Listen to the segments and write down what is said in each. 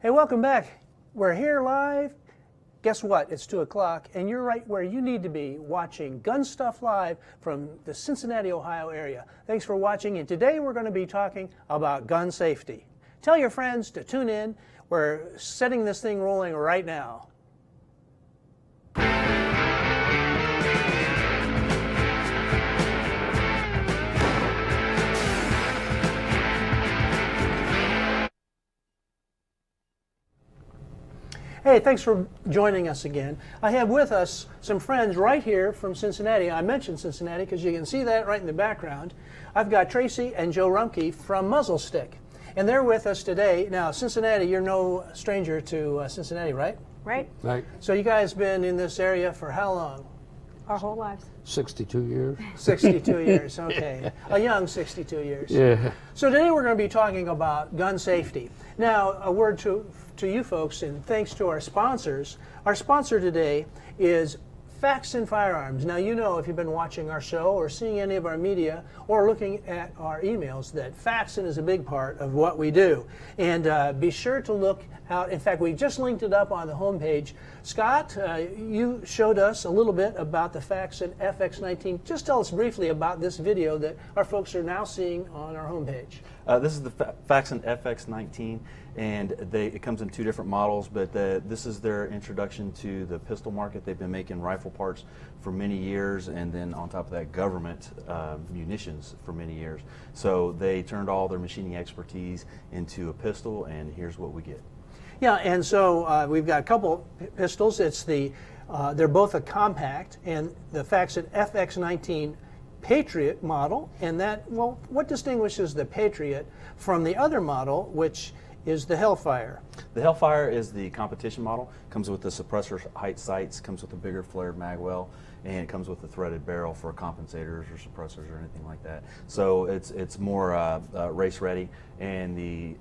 Hey, welcome back. We're here live. Guess what? It's 2 o'clock, and you're right where you need to be watching GunStuff Live from the Cincinnati, Ohio area. Thanks for watching, and today we're going to be talking about gun safety. Tell your friends to tune in. We're setting this thing rolling right now. Hey, thanks for joining us again. I have with us some friends right here from Cincinnati. I mentioned Cincinnati because you can see that right in the background. I've got Tracy and Joe Rumpke from Muzlstik, and they're with us today. Now, Cincinnati, you're no stranger to Cincinnati, right? Right. Right. So you guys been in this area for how long? Our whole lives. 62 years. 62 years, okay. A young 62 years. Yeah. So today we're going to be talking about gun safety. Now, a word to you folks, and thanks to our sponsors. Our sponsor today is Faxon Firearms. Now, you know, if you've been watching our show or seeing any of our media or looking at our emails, that Faxon is a big part of what we do. And be sure to look out. In fact, we just linked it up on the homepage. Scott, you showed us a little bit about the Faxon FX19. Just tell us briefly about this video that our folks are now seeing on our homepage. This is the Faxon FX19, and it comes in 2 different models, but this is their introduction to the pistol market. They've been making rifle parts for many years, and then on top of that, government munitions for many years. So they turned all their machining expertise into a pistol, and here's what we get. Yeah, and so we've got a couple pistols. It's they're both a compact, and the Faxon FX19 Patriot model, and that, well, what distinguishes the Patriot from the other model, which is the Hellfire? The Hellfire is the competition model. Comes with the suppressor height sights, comes with a bigger flared mag well, and it comes with a threaded barrel for compensators or suppressors or anything like that. So it's more race ready, and the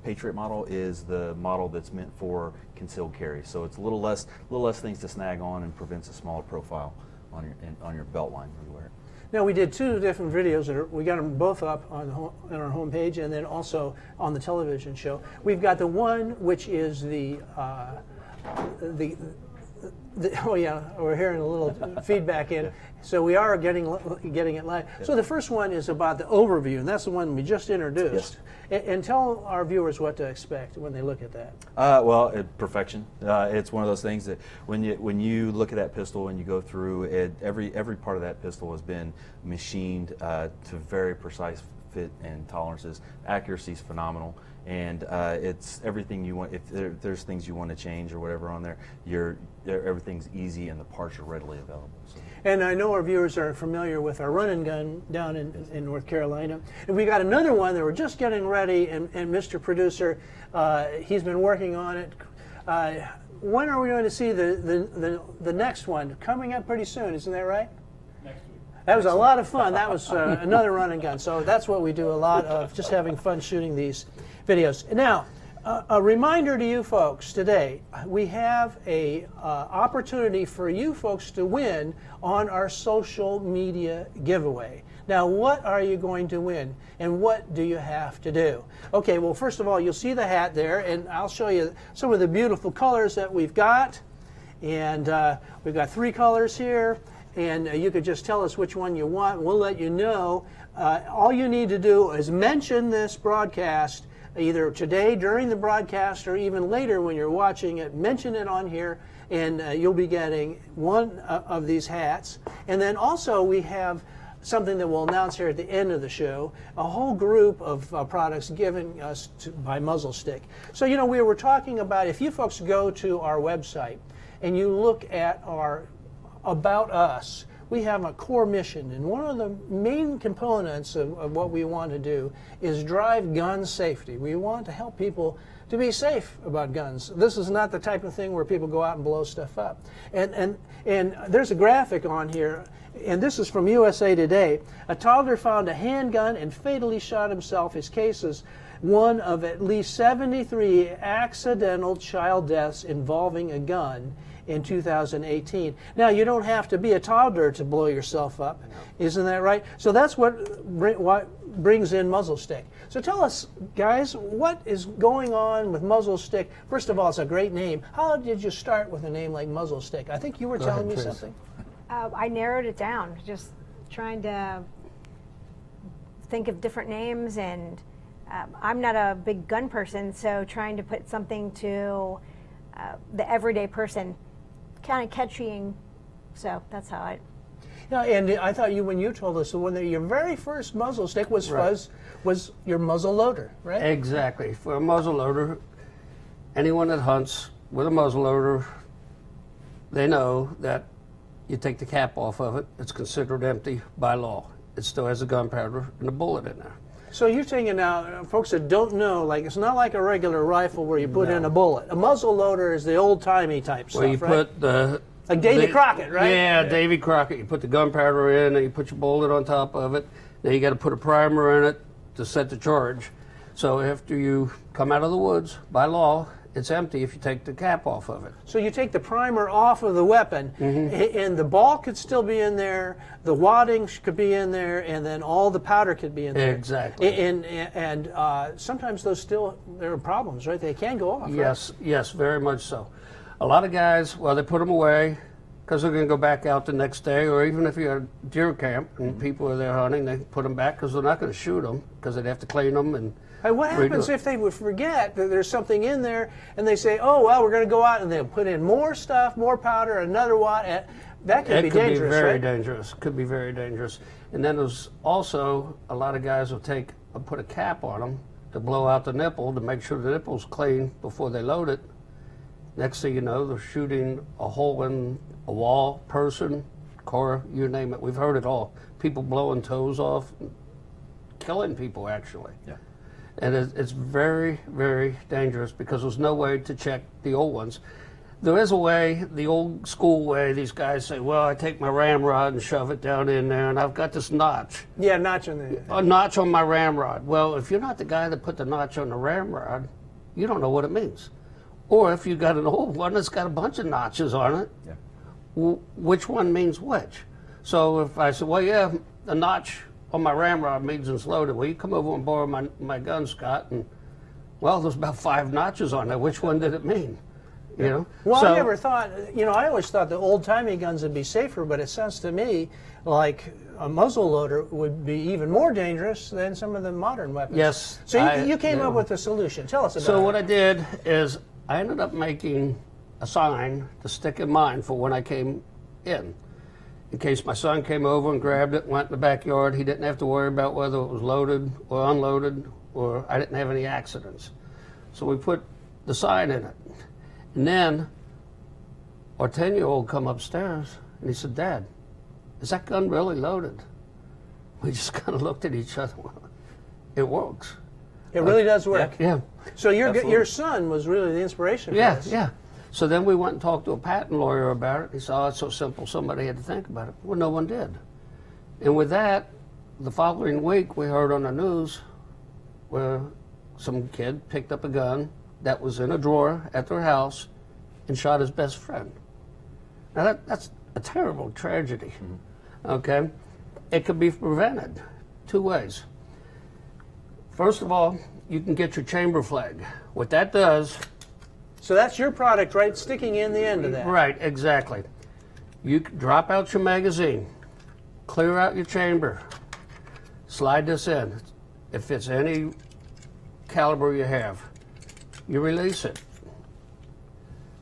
Patriot model is the model that's meant for concealed carry. So it's a little less things to snag on and prevents a smaller profile on your belt line when you wear it. Now, we did 2 different videos. We got them both up on our homepage, and then also on the television show. We've got the one which is oh yeah, we're hearing a little feedback in, so we are getting it live. Yep. So the first one is about the overview, and that's the one we just introduced. Yes. And tell our viewers what to expect when they look at that. Well, perfection. It's one of those things that when you look at that pistol and you go through it, every part of that pistol has been machined to very precise fit and tolerances. Accuracy is phenomenal. And it's everything you want. If there's things you want to change or whatever on there, everything's easy and the parts are readily available. So. And I know our viewers are familiar with our run and gun down in North Carolina. And we got another one that we're just getting ready, and Mr. Producer, he's been working on it. When are we going to see the next one? Coming up pretty soon, isn't that right? Next week. That was a lot of fun. That was another run and gun. So that's what we do, a lot of just having fun shooting these videos. Now, a reminder to you folks today, we have a opportunity for you folks to win on our social media giveaway. Now, what are you going to win, and what do you have to do? Okay, well, first of all, you'll see the hat there, and I'll show you some of the beautiful colors that we've got. And we've got 3 colors here, and you could just tell us which one you want. We'll let you know. All you need to do is mention this broadcast either today during the broadcast or even later when you're watching it. Mention it on here, and you'll be getting one of these hats. And then also we have something that we'll announce here at the end of the show, a whole group of products given us by Muzlstik. So, you know, we were talking about, if you folks go to our website and you look at our About Us, we have a core mission, and one of the main components of what we want to do is drive gun safety. We want to help people to be safe about guns. This is not the type of thing where people go out and blow stuff up. And there's a graphic on here, and this is from USA Today. A toddler found a handgun and fatally shot himself. His case is one of at least 73 accidental child deaths involving a gun. in 2018. Now, you don't have to be a toddler to blow yourself up, isn't that right? So that's what brings in Muzlstik. So tell us, guys, what is going on with Muzlstik? First of all, it's a great name. How did you start with a name like Muzlstik? I think you were telling me something. I narrowed it down, just trying to think of different names, and I'm not a big gun person, so trying to put something to the everyday person, kind of catchy. So that's how I. Yeah, and I thought when you told us your very first muzzle stick was was your muzzle loader, right? Exactly. For a muzzle loader, anyone that hunts with a muzzle loader, they know that you take the cap off of it, it's considered empty by law. It still has a gunpowder and a bullet in there. So you're saying now, folks that don't know, like it's not like a regular rifle where you put in a bullet. A muzzle loader is the old-timey type stuff, Well, you right? put the... Like Davy Crockett, right? Yeah, Davy Crockett. You put the gunpowder in, and you put your bullet on top of it. Then you got to put a primer in it to set the charge. So after you come out of the woods, by law, it's empty if you take the cap off of it. So you take the primer off of the weapon, and the ball could still be in there, the wadding could be in there, and then all the powder could be in there. Exactly. And sometimes there are problems, right? They can go off. Right? Yes, yes, very much so. A lot of guys, well, they put them away because they're going to go back out the next day, or even if you're at deer camp and people are there hunting, they put them back because they're not going to shoot them because they'd have to clean them and. What happens if they would forget that there's something in there and they say, oh, well, we're going to go out and they'll put in more stuff, more powder, another wad? That could be dangerous, It could be very right? dangerous. Could be very dangerous. And then there's also a lot of guys will put a cap on them to blow out the nipple to make sure the nipple's clean before they load it. Next thing you know, they're shooting a hole in a wall, person, car, you name it. We've heard it all. People blowing toes off, killing people actually. Yeah. And it's very, very dangerous because there's no way to check the old ones. There is a way, the old school way, these guys say, well, I take my ramrod and shove it down in there and I've got this notch. Yeah, notch in the... A notch on my ramrod. Well, if you're not the guy that put the notch on the ramrod, you don't know what it means. Or if you got an old one that's got a bunch of notches on it, which one means which? So if I say, well, yeah, the notch on my ramrod means it's loaded. Well, you come over and borrow my gun, Scott, and well, there's about 5 notches on there. Which one did it mean? You know. Well, so, I never thought. I always thought the old-timey guns would be safer, but it sounds to me like a muzzle loader would be even more dangerous than some of the modern weapons. Yes. So you came up with a solution. Tell us about it. So what I did is I ended up making a sign to stick in mine for when I came in case my son came over and grabbed it, went in the backyard. He didn't have to worry about whether it was loaded or unloaded, or I didn't have any accidents. So we put the sign in it. And then our 10-year-old come upstairs and he said, Dad, is that gun really loaded? We just kind of looked at each other. It works. It really does work. Yeah. So your son was really the inspiration for this. Yeah. So then we went and talked to a patent lawyer about it. He said, oh, it's so simple, somebody had to think about it. Well, no one did. And with that, the following week, we heard on the news where some kid picked up a gun that was in a drawer at their house and shot his best friend. Now, that's a terrible tragedy, okay? It could be prevented 2 ways. First of all, you can get your chamber flag. What that does... So that's your product, right? Sticking in the end of that. Right, exactly. You can drop out your magazine, clear out your chamber, slide this in. If it's any caliber you have, you release it.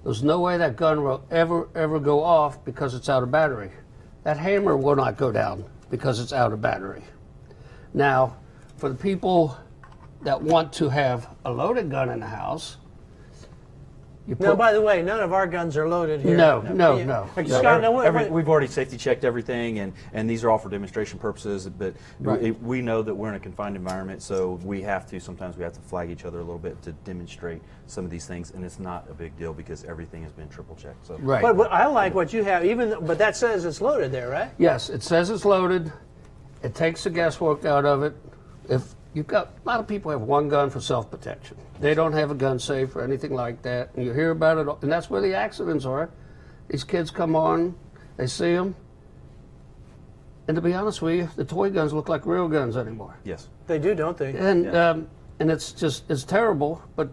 There's no way that gun will ever go off because it's out of battery. That hammer will not go down because it's out of battery. Now, for the people that want to have a loaded gun in the house, Now, by the way, none of our guns are loaded here. No. Scott, now we've already safety checked everything, and these are all for demonstration purposes. But we know that we're in a confined environment, so sometimes we have to flag each other a little bit to demonstrate some of these things, and it's not a big deal because everything has been triple checked. So. Right. But I like what you have, but that says it's loaded there, right? Yes, it says it's loaded. It takes the guesswork out of it. If you've got a lot of people have one gun for self-protection. They don't have a gun safe or anything like that, and you hear about it, and that's where the accidents are. These kids come on, they see them, and to be honest with you, the toy guns look like real guns anymore. Yes. They do, don't they? And it's terrible, but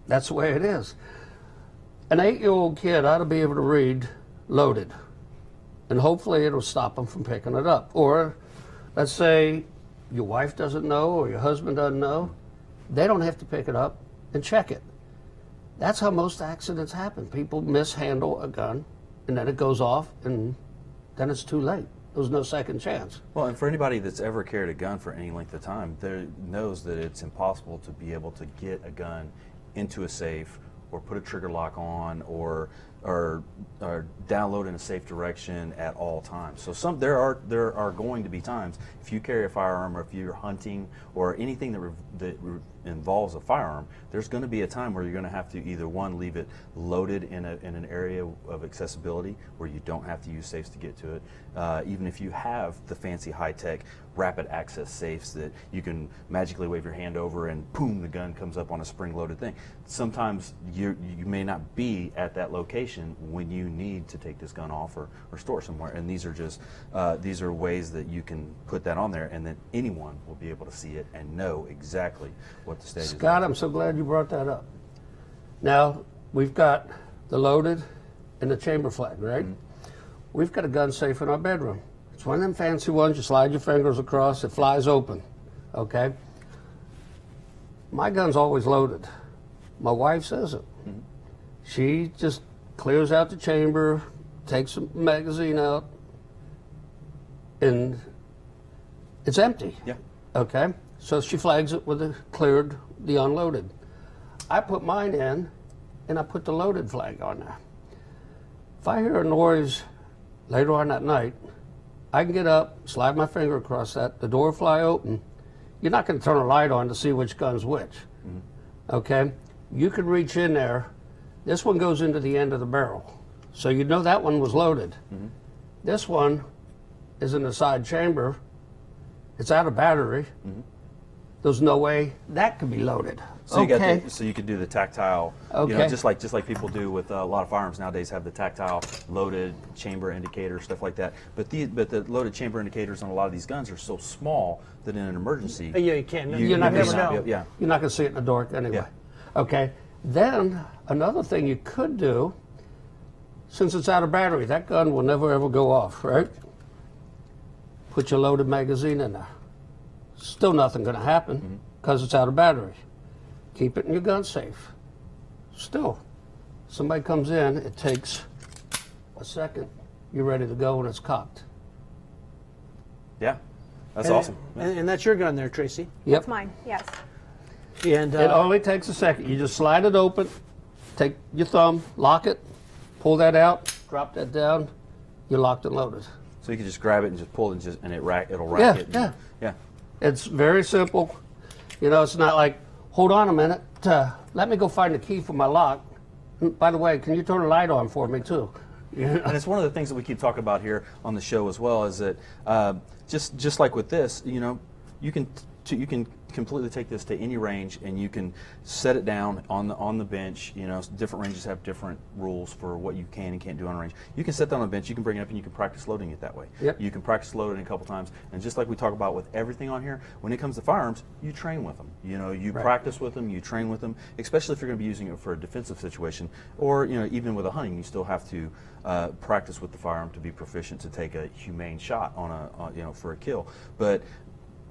that's the way it is. An 8-year-old kid ought to be able to read loaded, and hopefully it'll stop them from picking it up. Or let's say your wife doesn't know or your husband doesn't know, they don't have to pick it up and check it. That's how most accidents happen. People mishandle a gun, and then it goes off, and then it's too late. There's no second chance. Well, and for anybody that's ever carried a gun for any length of time, they knows that it's impossible to be able to get a gun into a safe or put a trigger lock on or download in a safe direction at all times. So there are going to be times if you carry a firearm or if you're hunting or anything that involves a firearm, there's going to be a time where you're going to have to either one, leave it loaded in an area of accessibility where you don't have to use safes to get to it. Even if you have the fancy high-tech rapid access safes that you can magically wave your hand over and boom, the gun comes up on a spring-loaded thing. Sometimes you may not be at that location when you need to take this gun off or store somewhere, and these are just these are ways that you can put that on there, and then anyone will be able to see it and know exactly what the stage is. Scott, I'm so glad you brought that up. Now, we've got the loaded and the chamber flag, right? Mm-hmm. We've got a gun safe in our bedroom. It's one of them fancy ones, you slide your fingers across, it flies open, okay? My gun's always loaded. My wife says it. Mm-hmm. She just clears out the chamber, takes a magazine out, and it's empty. Yeah. Okay? So she flags it with the unloaded. I put mine in, and I put the loaded flag on there. If I hear a noise later on that night, I can get up, slide my finger across that, the door fly open. You're not going to turn a light on to see which gun's which. Mm-hmm. Okay? You can reach in there. This one goes into the end of the barrel. So you know that one was loaded. Mm-hmm. This one is in the side chamber. It's out of battery. Mm-hmm. There's no way that could be loaded. So you could do the tactile, okay. Just like people do with a lot of firearms nowadays, have the tactile loaded chamber indicator, stuff like that. But the loaded chamber indicators on a lot of these guns are so small that in an emergency, Yeah, you can't. You're not never gonna know. Yeah. You're not going to see it in the dark anyway. Yeah. Okay. Then another thing you could do, since it's out of battery, that gun will never ever go off, right? Put your loaded magazine in there. Still nothing going to happen because it's out of battery. Keep it in your gun safe. Still, somebody comes in, it takes a second, you're ready to go when it's cocked. Yeah, that's awesome. And that's your gun there, Tracy. Yep. That's mine, yes. And It only takes a second. You just slide it open, take your thumb, lock it, pull that out, drop that down, you're locked and loaded. So you can just grab it and just pull it and it'll rack Yeah, it. yeah. Yeah. It's very simple. You know, it's not like, hold on a minute, let me go find the key for my lock. By the way, can you turn the light on for me too? And it's one of the things that we keep talking about here on the show as well, is that just like with this, you can completely take this to any range and you can set it down on the bench. Different ranges have different rules for what you can and can't do on a range. You can set that on a bench, you can bring it up and you can practice loading it that way. Yep. You can practice loading it a couple times, and just like we talk about with everything on here, when it comes to firearms, you train with them. You Right. practice with them, you train with them, especially if you're going to be using it for a defensive situation, or even with a hunting, you still have to practice with the firearm to be proficient to take a humane shot on for a kill. But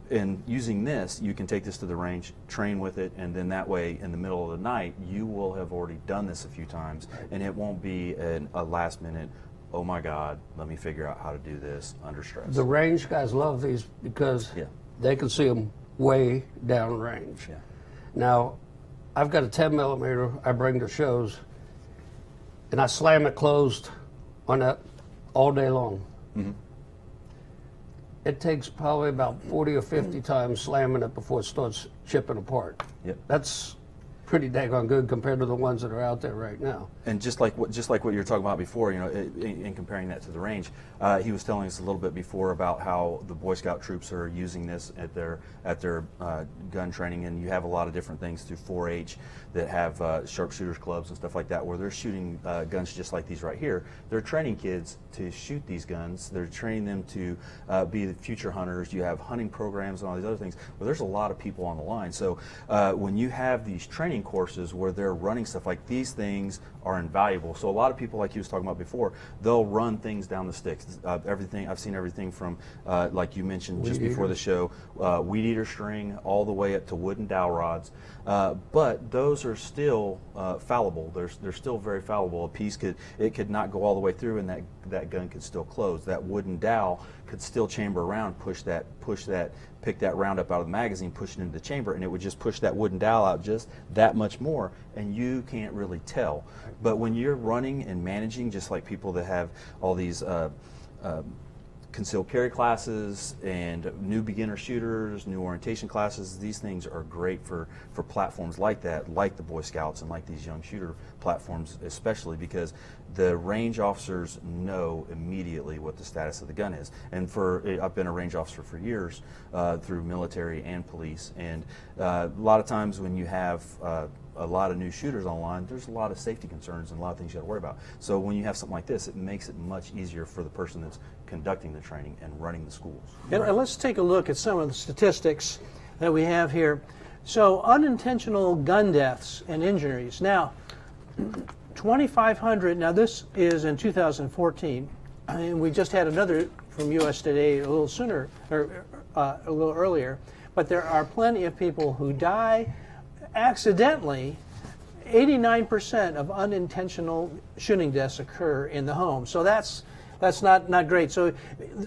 in using this, you can take this to the range, train with it, and then that way, in the middle of the night, you will have already done this a few times, and it won't be a last minute, oh my God, let me figure out how to do this under stress. The range guys love these because they can see them way down range. Yeah. Now, I've got a 10 millimeter I bring to shows, and I slam it closed on that all day long. Mm-hmm. It takes probably about 40 or 50 times slamming it before it starts chipping apart. Yep. That's pretty daggone good compared to the ones that are out there right now. And just like what you were talking about before, in comparing that to the range, he was telling us a little bit before about how the Boy Scout troops are using this at their gun training, and you have a lot of different things through 4-H that have sharpshooters clubs and stuff like that, where they're shooting guns just like these right here. They're training kids to shoot these guns. They're training them to be the future hunters. You have hunting programs and all these other things. Well, there's a lot of people on the line. So when you have these training courses where they're running stuff like these things are invaluable. So a lot of people, like you was talking about before, they'll run things down the sticks. Everything I've seen everything from, like you mentioned just before the show, weed eater string all the way up to wooden dowel rods. But those are still fallible. They're still very fallible. A piece could not go all the way through, and that gun could still close. That wooden dowel could still chamber around, pick that round up out of the magazine, push it into the chamber, and it would just push that wooden dowel out just that much more, and you can't really tell. But when you're running and managing, just like people that have all these concealed carry classes and new beginner shooters, new orientation classes, these things are great for platforms like that, like the Boy Scouts and like these young shooter platforms, especially because the range officers know immediately what the status of the gun is. And I've been a range officer for years through military and police, and a lot of times when you have a lot of new shooters online, there's a lot of safety concerns and a lot of things you got to worry about. So when you have something like this, it makes it much easier for the person that's conducting the training and running the schools. And let's take a look at some of the statistics that we have here. So unintentional gun deaths and injuries. Now, 2,500, now this is in 2014, and we just had another from U.S. Today a little sooner, or a little earlier, but there are plenty of people who die accidentally. 89% of unintentional shooting deaths occur in the home. So that's not great. So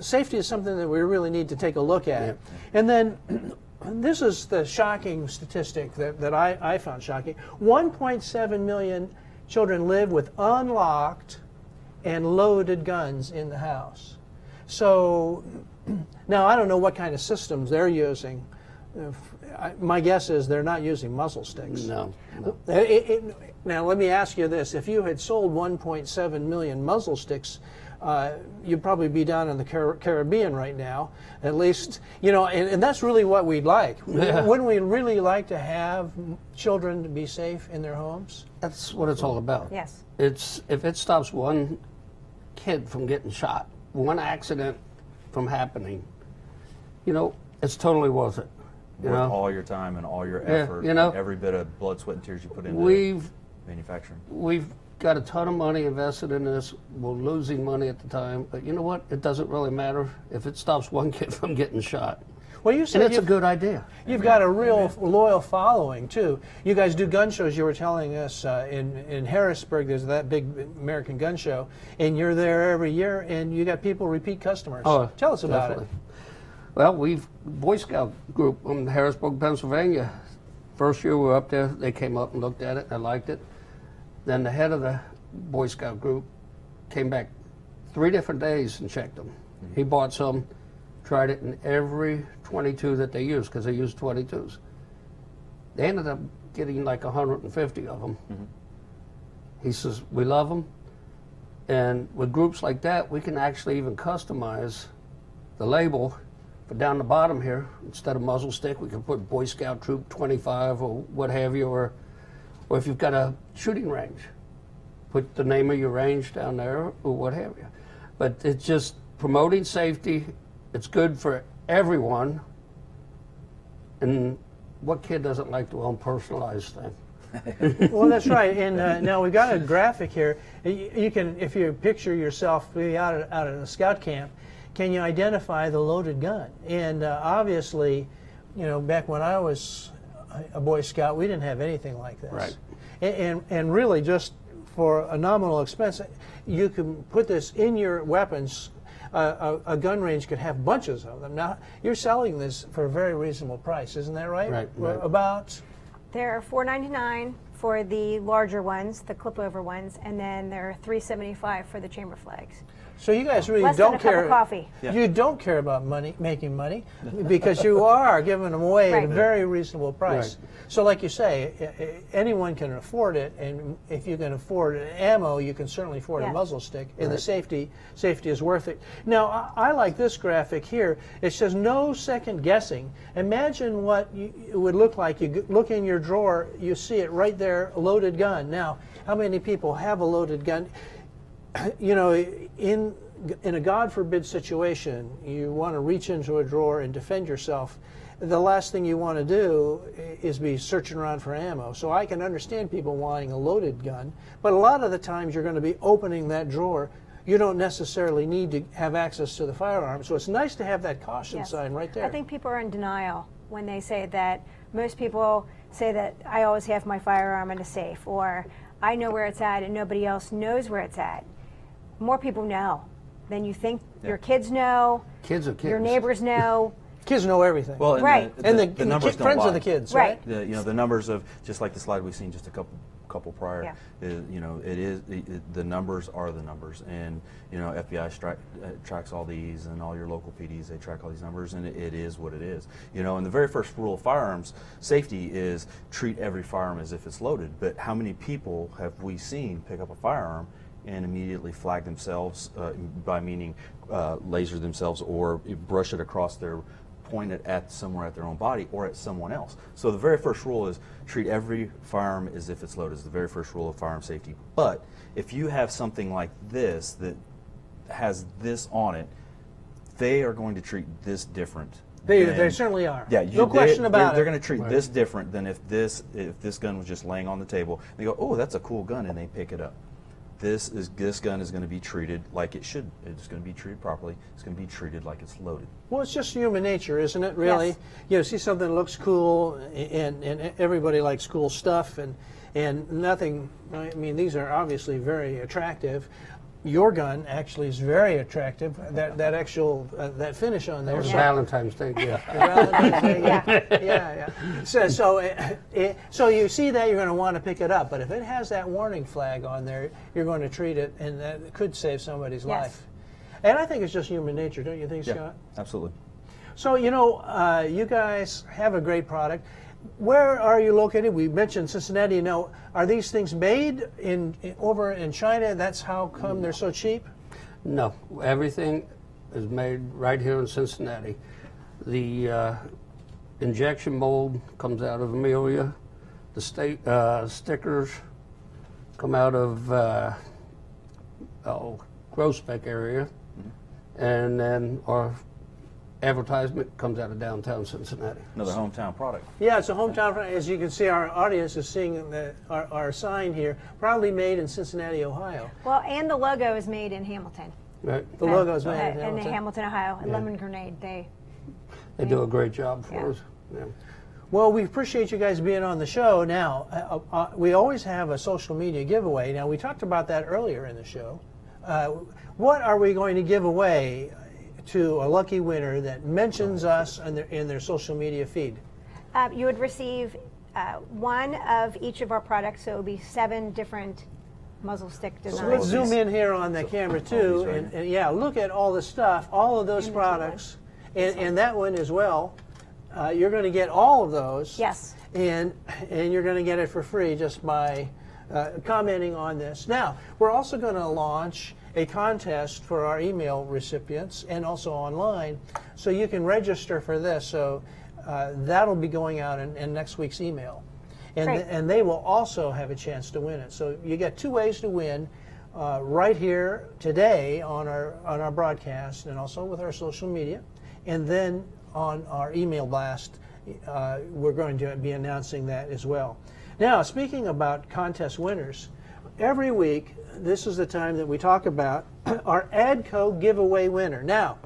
safety is something that we really need to take a look at. Yep. And then this is the shocking statistic that I found shocking. 1.7 million children live with unlocked and loaded guns in the house. So now I don't know what kind of systems they're using. My guess is they're not using Muzlsticks. No. Now let me ask you this: if you had sold 1.7 million Muzlsticks, you'd probably be down in the Caribbean right now. At least, and that's really what we'd like. Yeah. Wouldn't we really like to have children to be safe in their homes? That's what it's all about. Yes. If it stops one kid from getting shot, one accident from happening, it's totally worth it. Worth all your time and all your effort, and every bit of blood, sweat, and tears you put into manufacturing. We've got a ton of money invested in this. We're losing money at the time, but you know what? It doesn't really matter if it stops one kid from getting shot. Well, you said and it's a good idea. You've got a real loyal following too. You guys do gun shows. You were telling us in Harrisburg, there's that big American gun show, and you're there every year, and you got people, repeat customers. Oh, tell us about definitely. it. Well, we've Boy Scout group in Harrisburg, Pennsylvania. First year we were up there, they came up and looked at it. I liked it. Then the head of the Boy Scout group came back 3 different days and checked them. Mm-hmm. He bought some, tried it in every 22 that they used, because they used 22s. They ended up getting like 150 of them. Mm-hmm. He says, we love them. And with groups like that, we can actually even customize the label. But down the bottom here, instead of Muzlstik, we can put Boy Scout Troop 25 or what have you, or if you've got a shooting range, put the name of your range down there or what have you. But it's just promoting safety. It's good for everyone. And what kid doesn't like to own personalized thing? Well, that's right. And now we've got a graphic here. You can, if you picture yourself maybe out at a scout camp, can you identify the loaded gun? And obviously, back when I was a Boy Scout, we didn't have anything like this. Right. And really, just for a nominal expense, you can put this in your weapons. A gun range could have bunches of them. Now, you're selling this for a very reasonable price, isn't that right? Right. About? They're $4.99 for the larger ones, the clip-over ones, and then they're $3.75 for the chamber flags. So you guys really Less than don't a cup care. of coffee. Yeah. You don't care about making money, because you are giving them away at a Right. very reasonable price. Right. So, like you say, anyone can afford it, and if you can afford ammo, you can certainly afford a Yeah. muzzle stick, and the safety is worth it. Now, I like this graphic here. It says no second guessing. Imagine what it would look like. You look in your drawer, you see it right there, a loaded gun. Now, how many people have a loaded gun? You know, in a God forbid situation, you want to reach into a drawer and defend yourself. The last thing you want to do is be searching around for ammo. So I can understand people wanting a loaded gun, but a lot of the times you're going to be opening that drawer. You don't necessarily need to have access to the firearm. So it's nice to have that caution Yes. sign right there. I think people are in denial when they say that. Most people say that I always have my firearm in a safe, or I know where it's at and nobody else knows where it's at. More people know than you think. Yeah. Your kids know, Kids are kids. your neighbors know. Kids know everything. Well, and Right. and the numbers don't friends lie. of the kids, Right. right? The numbers of, just like the slide we've seen just a couple prior, Yeah. the numbers are the numbers, and FBI tracks all these, and all your local PDs, they track all these numbers, and it is what it is. And the very first rule of firearms safety is treat every firearm as if it's loaded. But how many people have we seen pick up a firearm and immediately flag themselves, by meaning laser themselves or brush it across their, point it at somewhere at their own body or at someone else. So the very first rule is treat every firearm as if it's loaded. It's the very first rule of firearm safety. But if you have something like this that has this on it, they are going to treat this different. They certainly are. Yeah, no question about They're it. going to treat this different than if this gun was just laying on the table. They go, oh, that's a cool gun, and they pick it up. This gun is going to be treated like it should. It's going to be treated properly. It's going to be treated like it's loaded. Well, it's just human nature, isn't it, really? Yes. See something that looks cool, and everybody likes cool stuff, and nothing, I mean, these are obviously very attractive. Your gun actually is very attractive. That actual that finish on there. That was So- Valentine's Day, yeah. Valentine's Day, yeah. So you see that, you're going to want to pick it up. But if it has that warning flag on there, you're going to treat it, and that could save somebody's Yes. life. And I think it's just human nature, don't you think, Scott? Absolutely. So, you guys have a great product. Where are you located? We mentioned Cincinnati. Are these things made over in China? That's how come they're so cheap? No, everything is made right here in Cincinnati. The injection mold comes out of Amelia. The stickers come out of Groesbeck area, and then our advertisement comes out of downtown Cincinnati. Another hometown product. Yeah, it's a hometown. As you can see, our audience is seeing our sign here, proudly made in Cincinnati, Ohio. Well, and the logo is made in Hamilton. Right? The logo is made in In Hamilton. Hamilton, Ohio. At Lemon Grenade, They do a great job for Yeah. us. Yeah. Well, we appreciate you guys being on the show. Now, we always have a social media giveaway. Now, we talked about that earlier in the show. What are we going to give away to a lucky winner that mentions us in their social media feed? You would receive one of each of our products, so it would be 7 different muzzle stick So designs. let's zoom in here on the camera too, these right and yeah, look at all the stuff, all of those products, and that one as well. You're going to get all of those. Yes. And you're going to get it for free just by commenting on this. Now, we're also going to launch a contest for our email recipients and also online, so you can register for this. So that'll be going out in next week's email. Great. And they will also have a chance to win it. So you get 2 ways to win right here today on our broadcast, and also with our social media, and then on our email blast. We're going to be announcing that as well. Now, speaking about contest winners, every week this is the time that we talk about our Edco giveaway winner. Now,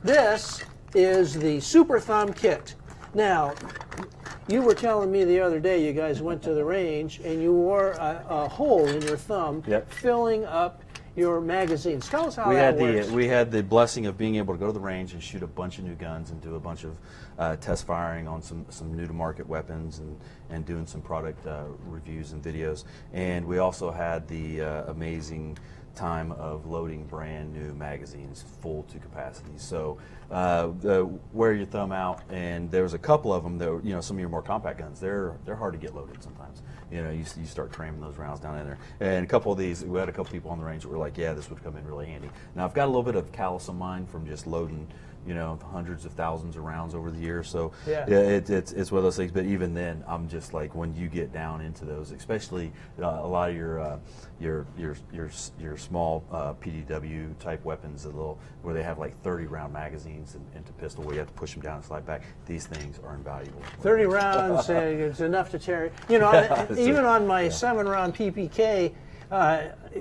this is the Super Thumb Kit. Now, you were telling me the other day you guys went to the range and you wore a hole in your thumb, Yep. filling up your magazines. Tell us how We that had works. we had the blessing of being able to go to the range and shoot a bunch of new guns and do a bunch of test firing on some new to market weapons and doing some product reviews and videos. And we also had the amazing time of loading brand new magazines full to capacity. So wear your thumb out, and there was a couple of them that were, some of your more compact guns, they're hard to get loaded sometimes. You start cramming those rounds down in there. And a couple of these, we had a couple people on the range that were like, yeah, this would come in really handy. Now I've got a little bit of callus on mine from just loading hundreds of thousands of rounds over the years. So yeah, it's one of those things. But even then, I'm just like, when you get down into those, especially a lot of your small PDW type weapons, where they have like 30 round magazines into pistol, where you have to push them down and slide back. These things are invaluable. 30 rounds, it's enough to tear. Even on my 7-round PPK.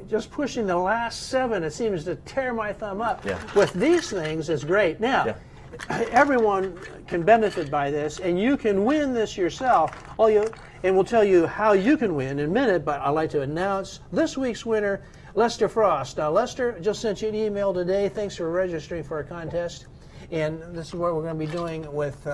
Just pushing the last 7, it seems to tear my thumb up. Yeah. With these things, it's great. Now, everyone can benefit by this, and you can win this yourself. And we'll tell you how you can win in a minute, but I'd like to announce this week's winner, Lester Frost. Now, Lester just sent you an email today. Thanks for registering for a contest. And this is what we're going to be doing with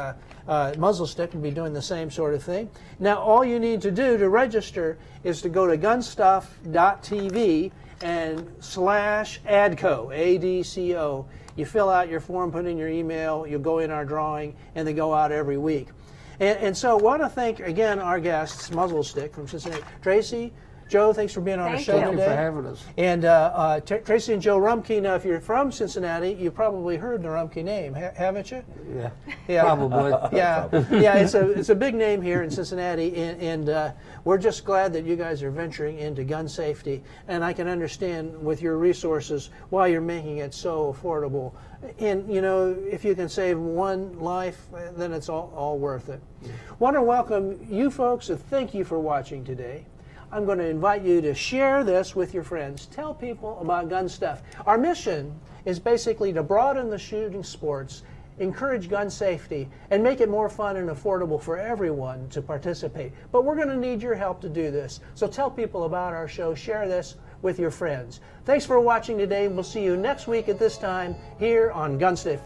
Muzlstik. We'll be doing the same sort of thing. Now, all you need to do to register is to go to gunstuff.tv and /Edco, ADCO. You fill out your form, put in your email, you'll go in our drawing, and they go out every week. And so I want to thank, again, our guests, Muzlstik from Cincinnati. Tracy, Joe, thanks for being on our show today. Thank you for having us. And Tracy and Joe Rumpke. Now, if you're from Cincinnati, you probably heard the Rumpke name, haven't you? Yeah, probably. Yeah, it's a big name here in Cincinnati, and we're just glad that you guys are venturing into gun safety. And I can understand with your resources why you're making it so affordable. And if you can save one life, then it's all worth it. Want to welcome you folks, and thank you for watching today. I'm going to invite you to share this with your friends. Tell people about GunStuff. Our mission is basically to broaden the shooting sports, encourage gun safety, and make it more fun and affordable for everyone to participate. But we're going to need your help to do this. So tell people about our show. Share this with your friends. Thanks for watching today. We'll see you next week at this time here on GunStuff.